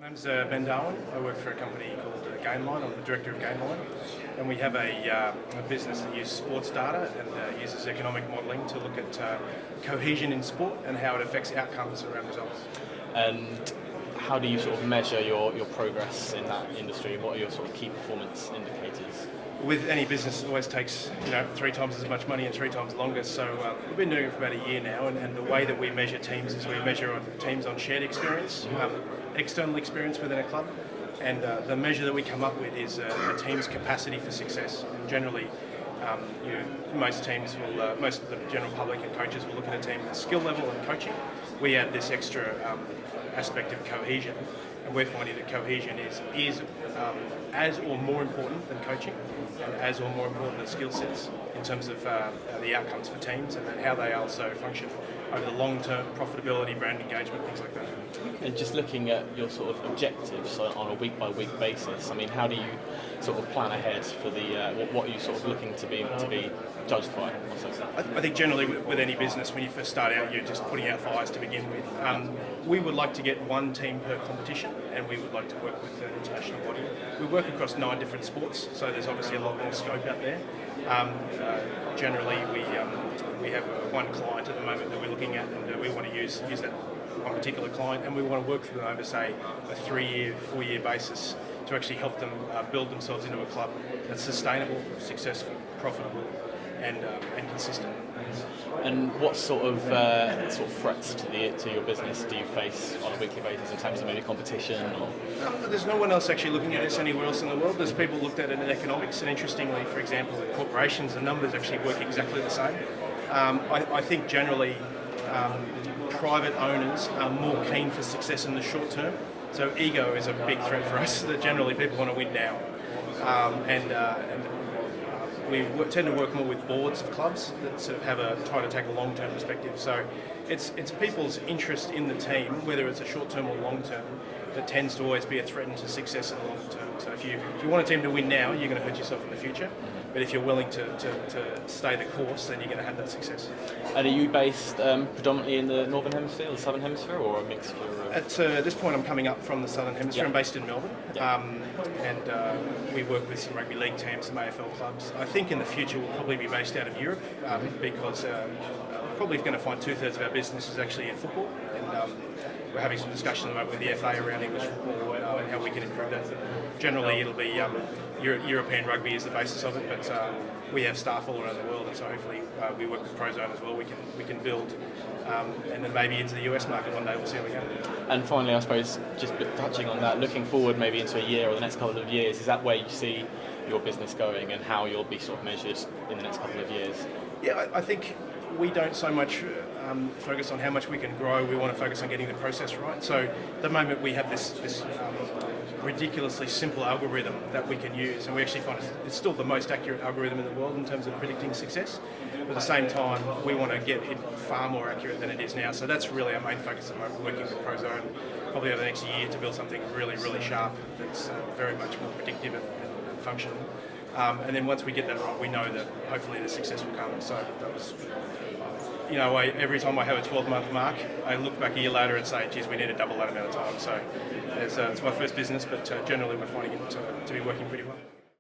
My name's Ben Darwin. I work for a company called Gainline. I'm the director of Gainline, and we have a business that uses sports data and uses economic modelling to look at cohesion in sport and how it affects outcomes around results. And how do you sort of measure your progress in that industry? What are your sort of key performance indicators? With any business, it always takes 3 times as much money and 3 times longer. So we've been doing it for about a year now, and the way that we measure teams is we measure teams on shared experience, external experience within a club, and the measure that we come up with is a team's capacity for success. And generally, most teams will, most of the general public and coaches will look at a team at skill level and coaching. We add this extra aspect of cohesion, and we're finding that cohesion is as or more important than coaching, and as or more important than skill sets in terms of the outcomes for teams and how they also function over the long-term profitability, brand engagement, things like that. And just looking at your sort of objectives on a week-by-week basis, I mean, how do you sort of plan ahead for the what are you sort of looking to be judged by? I think generally with any business, when you first start out, you're just putting out fires to begin with. We would like to get one team per competition, and we would like to work with an international body. We work across 9 different sports, so there's obviously a lot more scope out there. Generally, we have one client at the moment that we're looking at, and we want to use that one particular client, and we want to work with them over, say, a 3-year, 4-year basis to actually help them build themselves into a club that's sustainable, successful, profitable, and consistent. And what sort of threats to your business do you face on a weekly basis in terms of maybe competition? Or? There's no one else actually looking at this anywhere else in the world. There's people looked at it in economics, and interestingly, for example, in corporations, the numbers actually work exactly the same. I think generally private owners are more keen for success in the short term. So ego is a big threat for us. That generally people want to win now, we tend to work more with boards of clubs that sort of try to take a long-term perspective. So it's people's interest in the team, whether it's a short-term or long-term, that tends to always be a threat to success in the long term. So if you want a team to win now, you're going to hurt yourself in the future. But if you're willing to stay the course, then you're going to have that success. And are you based predominantly in the Northern Hemisphere, the Southern Hemisphere, or a mixture? At this point, I'm coming up from the Southern Hemisphere. Yep. I'm based in Melbourne, and we work with some rugby league teams, some AFL clubs. I think in the future we'll probably be based out of Europe because we're probably going to find 2/3 of our business is actually in football, and we're having some discussions at the moment with the FA around English football and how we can improve that. But generally, it'll be European rugby is the basis of it, but we have staff all around the world, and so hopefully we work with Prozone as well. We can build, and then maybe into the US market one day. We'll see how we go. And finally, I suppose, just touching on that, looking forward maybe into a year or the next couple of years, is that where you see your business going and how you'll be sort of measured in the next couple of years? Yeah, I think we don't so much focus on how much we can grow. We want to focus on getting the process right. So at the moment we have this ridiculously simple algorithm that we can use, and we actually find it's still the most accurate algorithm in the world in terms of predicting success. But at the same time, we want to get it far more accurate than it is now. So that's really our main focus at the moment, working with Prozone probably over the next year to build something really, really sharp that's very much more predictive and functional. And then once we get that right, we know that hopefully the success will come. So that was, every time I have a 12-month mark, I look back a year later and say, geez, we need to double that amount of time. So it's my first business, but generally we're finding it to be working pretty well.